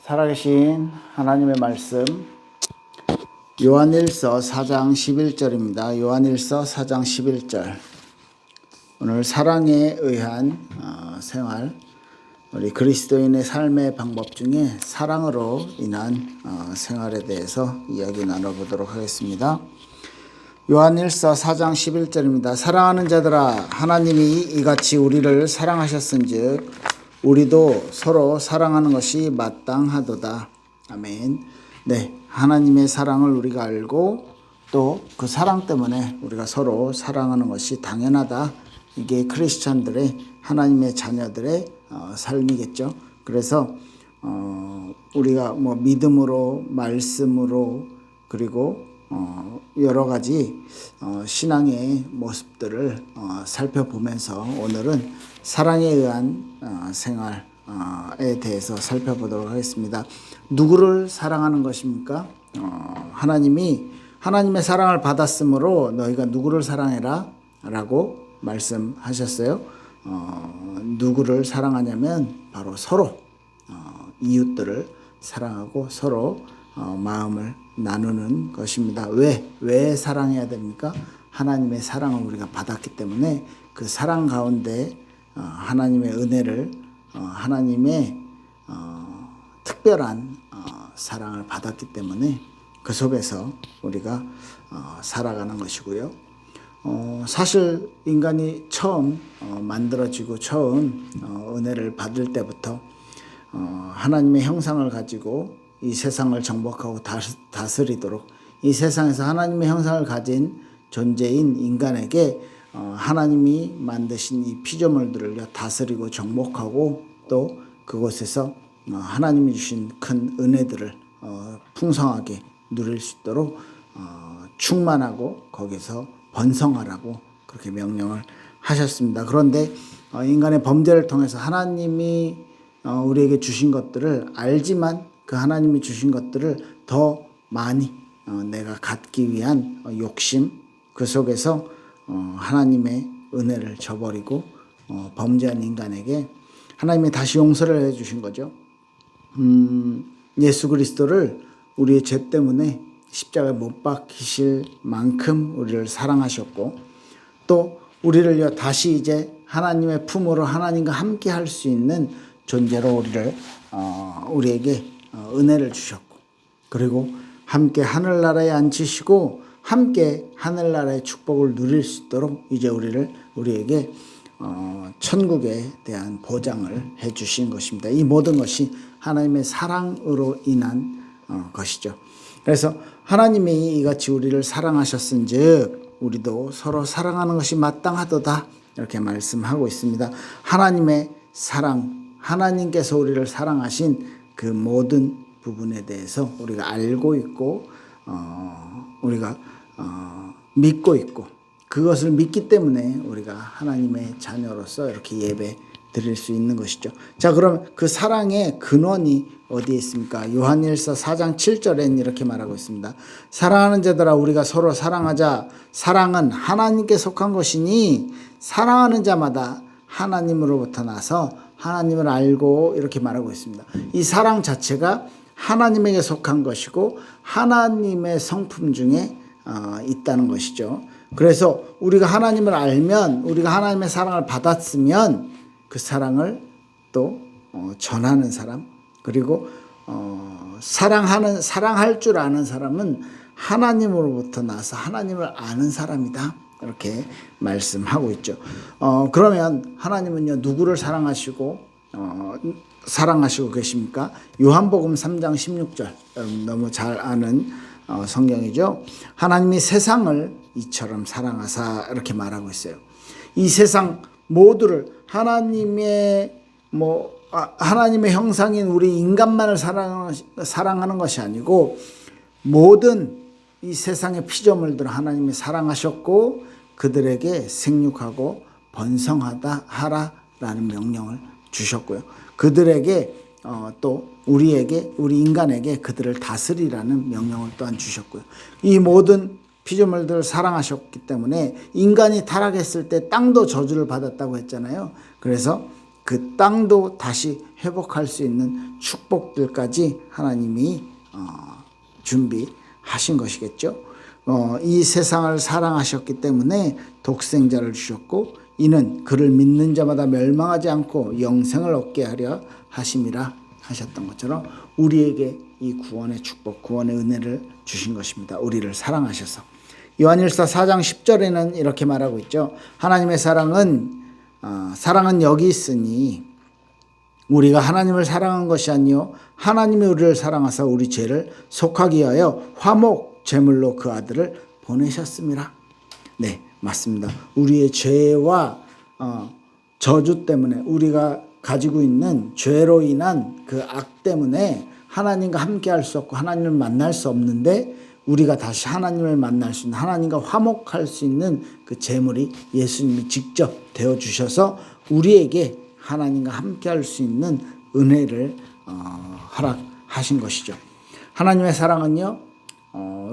살아계신 하나님의 말씀 요한일서 4장 11절입니다. 요한일서 4장 11절. 오늘 사랑에 의한 생활, 우리 그리스도인의 삶의 방법 중에 사랑으로 인한 생활에 대해서 이야기 나눠보도록 하겠습니다. 요한일서 4장 11절입니다. 사랑하는 자들아, 하나님이 이같이 우리를 사랑하셨은즉 우리도 서로 사랑하는 것이 마땅하도다. 아멘. 네, 하나님의 사랑을 우리가 알고 또 그 사랑 때문에 우리가 서로 사랑하는 것이 당연하다. 이게 크리스찬들의, 하나님의 자녀들의 삶이겠죠. 그래서 우리가 믿음으로, 말씀으로, 그리고 여러 가지 신앙의 모습들을 살펴보면서 오늘은 사랑에 의한 생활에 대해서 살펴보도록 하겠습니다. 누구를 사랑하는 것입니까? 하나님의 사랑을 받았으므로 너희가 누구를 사랑해라 라고 말씀하셨어요. 누구를 사랑하냐면 바로 서로 이웃들을 사랑하고 서로 마음을 나누는 것입니다. 왜 사랑해야 됩니까? 하나님의 사랑을 우리가 받았기 때문에 그 사랑 가운데 하나님의 은혜를, 하나님의 특별한 사랑을 받았기 때문에 그 속에서 우리가 살아가는 것이고요. 사실 인간이 처음 만들어지고 처음 은혜를 받을 때부터 하나님의 형상을 가지고 이 세상을 정복하고 다스리도록, 이 세상에서 하나님의 형상을 가진 존재인 인간에게 하나님이 만드신 이 피조물들을 다스리고 정복하고 또 그곳에서 하나님이 주신 큰 은혜들을 풍성하게 누릴 수 있도록 충만하고 거기서 번성하라고 그렇게 명령을 하셨습니다. 그런데 인간의 범죄를 통해서 하나님이 우리에게 주신 것들을 알지만 그 하나님이 주신 것들을 더 많이 내가 갖기 위한 욕심, 그 속에서 하나님의 은혜를 저버리고 범죄한 인간에게 하나님이 다시 용서를 해주신 거죠. 예수 그리스도를 우리의 죄 때문에 십자가에 못 박히실 만큼 우리를 사랑하셨고 또 우리를 다시 이제 하나님의 품으로 하나님과 함께 할 수 있는 존재로 우리에게 은혜를 주셨고, 그리고 함께 하늘나라에 앉히시고 함께 하늘나라의 축복을 누릴 수 있도록 이제 우리에게 천국에 대한 보장을 해 주신 것입니다. 이 모든 것이 하나님의 사랑으로 인한 것이죠. 그래서 하나님이 이같이 우리를 사랑하셨은즉 우리도 서로 사랑하는 것이 마땅하도다, 이렇게 말씀하고 있습니다. 하나님의 사랑, 하나님께서 우리를 사랑하신 그 모든 부분에 대해서 우리가 알고 있고 우리가 믿고 있고, 그것을 믿기 때문에 우리가 하나님의 자녀로서 이렇게 예배 드릴 수 있는 것이죠. 자, 그럼 그 사랑의 근원이 어디에 있습니까? 요한일서 4장 7절엔 이렇게 말하고 있습니다. 사랑하는 자들아, 우리가 서로 사랑하자. 사랑은 하나님께 속한 것이니 사랑하는 자마다 하나님으로부터 나서 하나님을 알고, 이렇게 말하고 있습니다. 이 사랑 자체가 하나님에게 속한 것이고 하나님의 성품 중에 있다는 것이죠. 그래서 우리가 하나님을 알면, 우리가 하나님의 사랑을 받았으면 그 사랑을 또 전하는 사람, 그리고 사랑할 줄 아는 사람은 하나님으로부터 나서 하나님을 아는 사람이다, 이렇게 말씀하고 있죠. 그러면 하나님은요, 누구를 사랑하시고 계십니까? 요한복음 3장 16절, 여러분 너무 잘 아는 성경이죠. 하나님이 세상을 이처럼 사랑하사, 이렇게 말하고 있어요. 이 세상 모두를 하나님의 형상인 우리 인간만을 사랑하는 것이 아니고 모든 이 세상의 피조물들을 하나님이 사랑하셨고 그들에게 생육하고 번성하다 하라라는 명령을 주셨고요. 그들에게 또 우리 인간에게 그들을 다스리라는 명령을 또한 주셨고요. 이 모든 피조물들을 사랑하셨기 때문에 인간이 타락했을 때 땅도 저주를 받았다고 했잖아요. 그래서 그 땅도 다시 회복할 수 있는 축복들까지 하나님이 준비하신 것이겠죠. 이 세상을 사랑하셨기 때문에 독생자를 주셨고 이는 그를 믿는 자마다 멸망하지 않고 영생을 얻게 하려 하심이라 하셨던 것처럼 우리에게 이 구원의 축복, 구원의 은혜를 주신 것입니다. 우리를 사랑하셔서. 요한일서 4장 10절에는 이렇게 말하고 있죠. 하나님의 사랑은 여기 있으니 우리가 하나님을 사랑한 것이 아니요 하나님이 우리를 사랑하사 우리 죄를 속하기 위하여 화목 제물로 그 아들을 보내셨습니다. 네, 맞습니다. 우리의 죄와 저주 때문에 우리가 가지고 있는 죄로 인한 그 악 때문에 하나님과 함께 할 수 없고 하나님을 만날 수 없는데 우리가 다시 하나님을 만날 수 있는 하나님과 화목할 수 있는 그 제물이 예수님이 직접 되어주셔서 우리에게 하나님과 함께 할 수 있는 은혜를 허락하신 것이죠. 하나님의 사랑은요,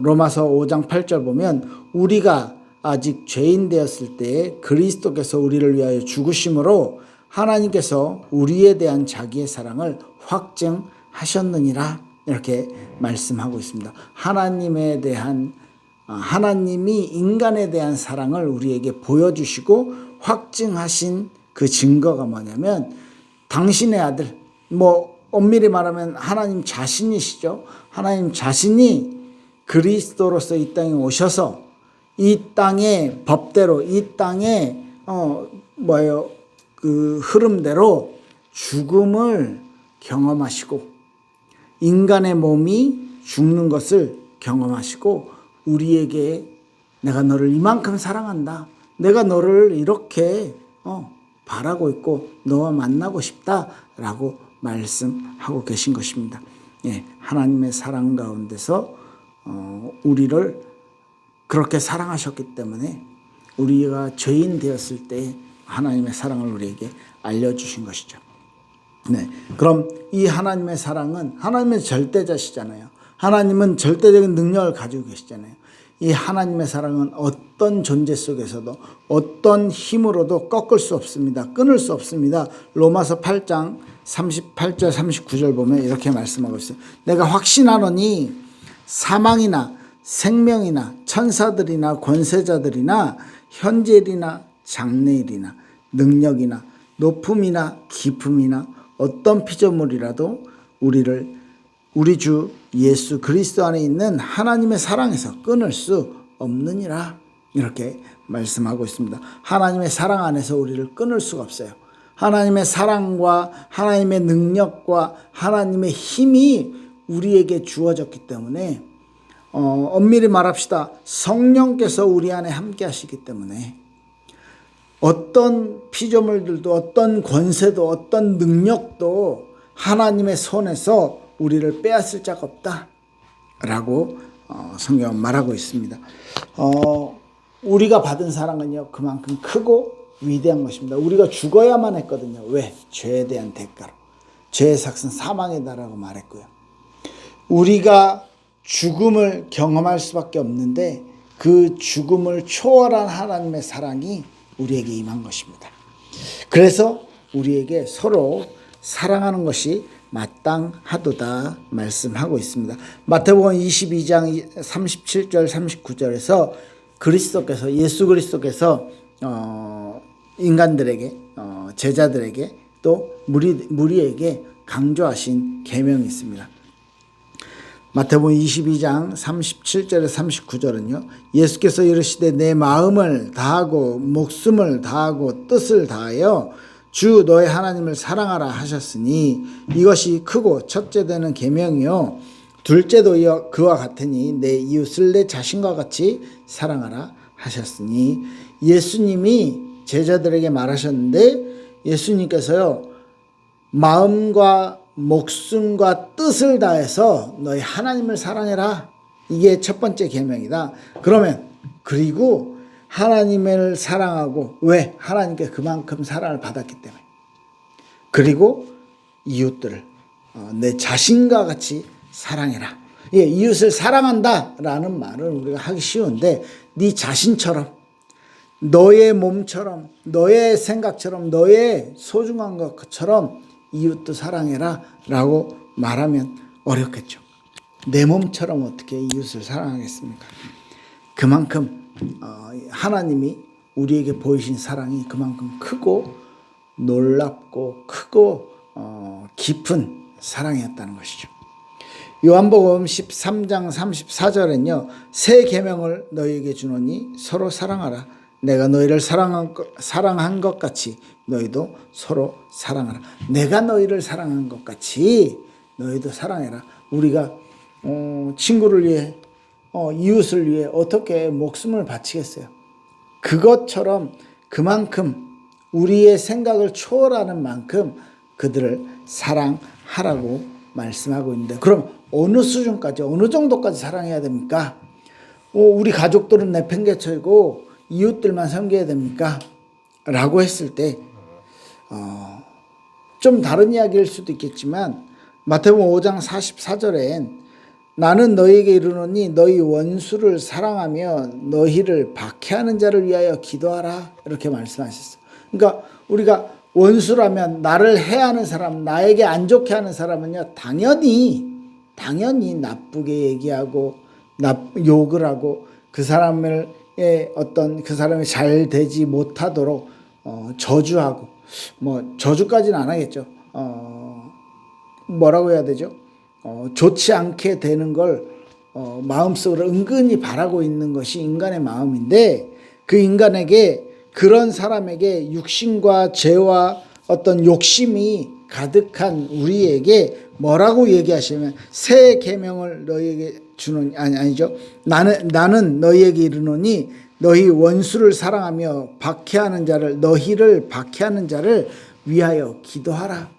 로마서 5장 8절 보면 우리가 아직 죄인 되었을 때에 그리스도께서 우리를 위하여 죽으심으로 하나님께서 우리에 대한 자기의 사랑을 확증하셨느니라 이렇게 말씀하고 있습니다. 하나님이 인간에 대한 사랑을 우리에게 보여주시고 확증하신 그 증거가 뭐냐면 당신의 아들, 엄밀히 말하면 하나님 자신이시죠. 하나님 자신이 그리스도로서 이 땅에 오셔서 이 땅의 법대로 이 땅의 그 흐름대로 죽음을 경험하시고 인간의 몸이 죽는 것을 경험하시고 우리에게 내가 너를 이만큼 사랑한다. 내가 너를 이렇게 바라고 있고 너와 만나고 싶다라고 말씀하고 계신 것입니다. 예, 하나님의 사랑 가운데서 우리를 그렇게 사랑하셨기 때문에 우리가 죄인 되었을 때 하나님의 사랑을 우리에게 알려주신 것이죠. 네, 그럼 이 하나님의 사랑은 하나님의 절대자시잖아요. 하나님은 절대적인 능력을 가지고 계시잖아요. 이 하나님의 사랑은 어떤 존재 속에서도 어떤 힘으로도 꺾을 수 없습니다. 끊을 수 없습니다. 로마서 8장 38절 39절 보면 이렇게 말씀하고 있어요. 내가 확신하노니 사망이나 생명이나 천사들이나 권세자들이나 현재일이나 장래일이나 능력이나 높음이나 깊음이나 어떤 피조물이라도 우리 주 예수 그리스도 안에 있는 하나님의 사랑에서 끊을 수 없느니라 이렇게 말씀하고 있습니다. 하나님의 사랑 안에서 우리를 끊을 수가 없어요. 하나님의 사랑과 하나님의 능력과 하나님의 힘이 우리에게 주어졌기 때문에 엄밀히 말합시다. 성령께서 우리 안에 함께 하시기 때문에 어떤 피조물들도 어떤 권세도 어떤 능력도 하나님의 손에서 우리를 빼앗을 자가 없다라고 성경은 말하고 있습니다. 우리가 받은 사랑은요 그만큼 크고 위대한 것입니다. 우리가 죽어야만 했거든요. 왜? 죄에 대한 대가로. 죄의 삭은 사망이다라고 말했고요. 우리가 죽음을 경험할 수밖에 없는데 그 죽음을 초월한 하나님의 사랑이 우리에게 임한 것입니다. 그래서 우리에게 서로 사랑하는 것이 마땅하도다 말씀하고 있습니다. 마태복음 22장 37절 39절에서 예수 그리스도께서 인간들에게 제자들에게 또 무리에게 강조하신 계명이 있습니다. 마태복음 22장 37절에 39절은요. 예수께서 이르시되 내 마음을 다하고 목숨을 다하고 뜻을 다하여 주 너의 하나님을 사랑하라 하셨으니 이것이 크고 첫째 되는 계명이요 둘째도 이어 그와 같으니 내 이웃을 내 자신과 같이 사랑하라 하셨으니 예수님이 제자들에게 말하셨는데 예수님께서요 마음과 목숨과 뜻을 다해서 너희 하나님을 사랑해라. 이게 첫 번째 계명이다. 그리고 하나님을 사랑하고 왜? 하나님께 그만큼 사랑을 받았기 때문에. 그리고 이웃들을 내 자신과 같이 사랑해라. 예, 이웃을 사랑한다라는 말을 우리가 하기 쉬운데 네 자신처럼 너의 몸처럼, 너의 생각처럼, 너의 소중한 것처럼 이웃도 사랑해라 라고 말하면 어렵겠죠. 내 몸처럼 어떻게 이웃을 사랑하겠습니까? 그만큼 하나님이 우리에게 보이신 사랑이 그만큼 크고 놀랍고 크고 깊은 사랑이었다는 것이죠. 요한복음 13장 34절엔요. 새 계명을 너희에게 주노니 서로 사랑하라. 내가 너희를 사랑한 것 같이 너희도 서로 사랑하라. 내가 너희를 사랑한 것 같이 너희도 사랑해라. 우리가 친구를 위해 이웃을 위해 어떻게 목숨을 바치겠어요? 그것처럼 그만큼 우리의 생각을 초월하는 만큼 그들을 사랑하라고 말씀하고 있는데, 그럼 어느 수준까지, 어느 정도까지 사랑해야 됩니까? 우리 가족들은 내팽개쳐고 이웃들만 섬겨야 됩니까? 라고 했을 때 좀 다른 이야기일 수도 있겠지만 마태복음 5장 44절엔 나는 너희에게 이르노니 너희 원수를 사랑하며 너희를 박해하는 자를 위하여 기도하라, 이렇게 말씀하셨어요. 그러니까 우리가 원수라면 나를 해하는 사람, 나에게 안 좋게 하는 사람은요, 당연히 나쁘게 얘기하고 욕을 하고 그 사람을 그 사람이 잘 되지 못하도록 저주하고, 저주까지는 안 하겠죠. 뭐라고 해야 되죠? 좋지 않게 되는 걸 마음속으로 은근히 바라고 있는 것이 인간의 마음인데, 그 인간에게, 그런 사람에게 육신과 죄와 어떤 욕심이 가득한 우리에게 뭐라고 얘기하시면, 새 계명을 너희에게 주노니, 아니죠. 나는 너희에게 이르노니 너희 원수를 사랑하며 너희를 박해하는 자를 위하여 기도하라.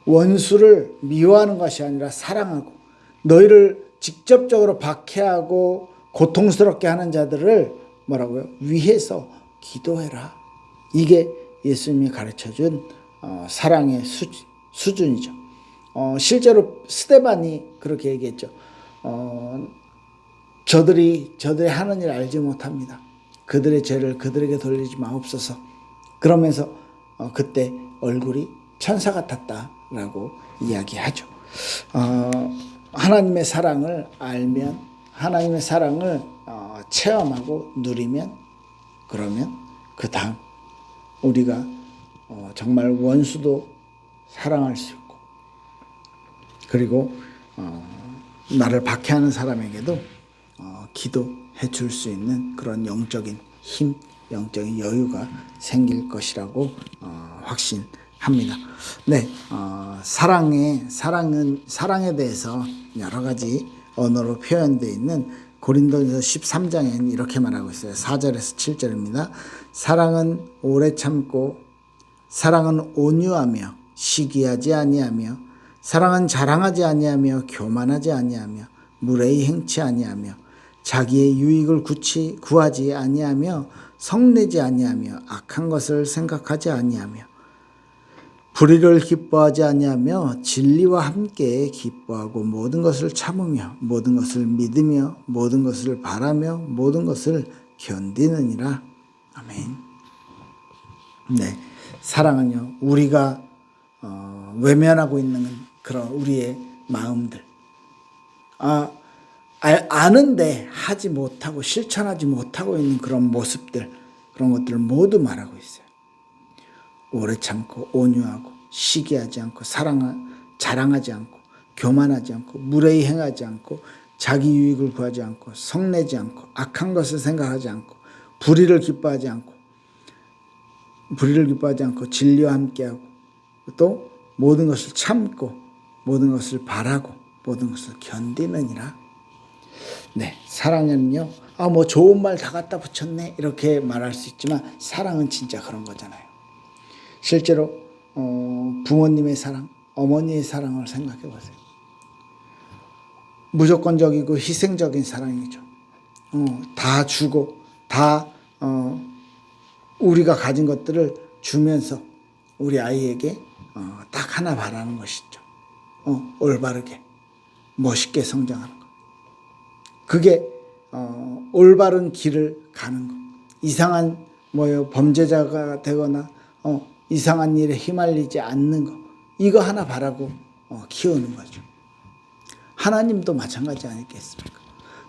원수를 미워하는 것이 아니라 사랑하고, 너희를 직접적으로 박해하고 고통스럽게 하는 자들을 뭐라고요? 위해서 기도해라. 이게 예수님이 가르쳐준 사랑의 수준이죠. 실제로 스데반이 그렇게 얘기했죠. 저들이 하는 일 알지 못합니다. 그들의 죄를 그들에게 돌리지 마옵소서. 그러면서 그때 얼굴이 천사 같았다라고 이야기하죠. 하나님의 사랑을 알면, 하나님의 사랑을 체험하고 누리면, 그러면 그 다음 우리가 정말 원수도 사랑할 수 있고, 그리고 나를 박해하는 사람에게도 기도해 줄 수 있는 그런 영적인 힘, 영적인 여유가 생길 것이라고 확신합니다. 네, 사랑에 대해서 여러 가지 언어로 표현되어 있는 고린도전서 13장에는 이렇게 말하고 있어요. 4절에서 7절입니다. 사랑은 오래 참고, 사랑은 온유하며 시기하지 아니하며, 사랑은 자랑하지 아니하며 교만하지 아니하며 무례히 행치 아니하며 자기의 유익을 구하지 아니하며 성내지 아니하며 악한 것을 생각하지 아니하며 불의를 기뻐하지 아니하며 진리와 함께 기뻐하고 모든 것을 참으며 모든 것을 믿으며 모든 것을 바라며 모든 것을 견디느니라. 아멘. 네, 사랑은요, 우리가 외면하고 있는 그런 우리의 마음들, 아는데 하지 못하고 실천하지 못하고 있는 그런 모습들, 그런 것들을 모두 말하고 있어요. 오래 참고 온유하고 시기하지 않고 자랑하지 않고 교만하지 않고 무례히 행하지 않고 자기 유익을 구하지 않고 성내지 않고 악한 것을 생각하지 않고 불의를 기뻐하지 않고 진리와 함께하고 또 모든 것을 참고 모든 것을 바라고 모든 것을 견디느니라. 네, 사랑은요, 뭐 좋은 말 다 갖다 붙였네 이렇게 말할 수 있지만 사랑은 진짜 그런 거잖아요. 실제로 부모님의 사랑, 어머니의 사랑을 생각해 보세요. 무조건적이고 희생적인 사랑이죠. 다 주고 다 우리가 가진 것들을 주면서 우리 아이에게 딱 하나 바라는 것이죠. 올바르게 멋있게 성장하는 것. 그게 올바른 길을 가는 것. 이상한 범죄자가 되거나 이상한 일에 휘말리지 않는 거, 이거 하나 바라고 키우는 거죠. 하나님도 마찬가지 아니겠습니까?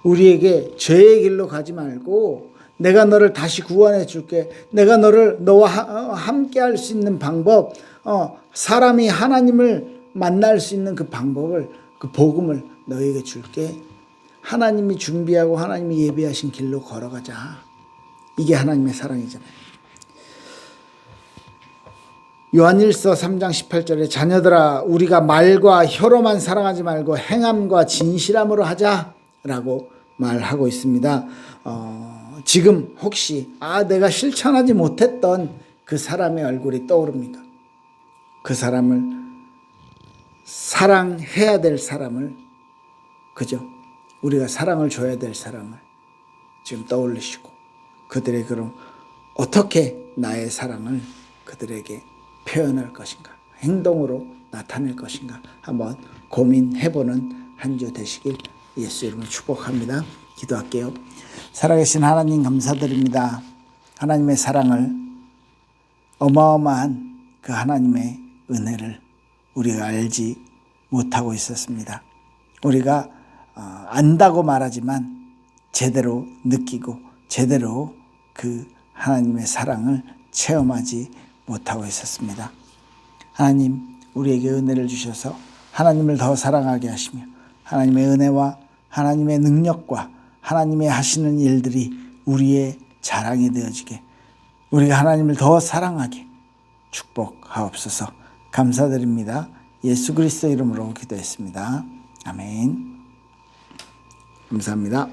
우리에게 죄의 길로 가지 말고 내가 너를 다시 구원해 줄게. 내가 너와 함께 할 수 있는 방법, 사람이 하나님을 만날 수 있는 그 방법을, 그 복음을 너에게 줄게. 하나님이 준비하고 하나님이 예비하신 길로 걸어가자. 이게 하나님의 사랑이잖아요. 요한일서 3장 18절에 자녀들아 우리가 말과 혀로만 사랑하지 말고 행함과 진실함으로 하자라고 말하고 있습니다. 지금 혹시 내가 실천하지 못했던 그 사람의 얼굴이 떠오릅니까? 그 사람을 사랑해야 될 사람을, 그죠? 우리가 사랑을 줘야 될 사람을 지금 떠올리시고 그들의 그럼 어떻게 나의 사랑을 그들에게 표현할 것인가, 행동으로 나타낼 것인가 한번 고민해보는 한 주 되시길 예수 이름으로 축복합니다. 기도할게요. 살아계신 하나님 감사드립니다. 하나님의 사랑을, 어마어마한 그 하나님의 은혜를 우리가 알지 못하고 있었습니다. 우리가 안다고 말하지만 제대로 느끼고 제대로 그 하나님의 사랑을 체험하지 못하고 있었습니다. 하나님, 우리에게 은혜를 주셔서 하나님을 더 사랑하게 하시며 하나님의 은혜와 하나님의 능력과 하나님의 하시는 일들이 우리의 자랑이 되어지게, 우리가 하나님을 더 사랑하게 축복하옵소서. 감사드립니다. 예수 그리스도 이름으로 기도했습니다. 아멘. 감사합니다.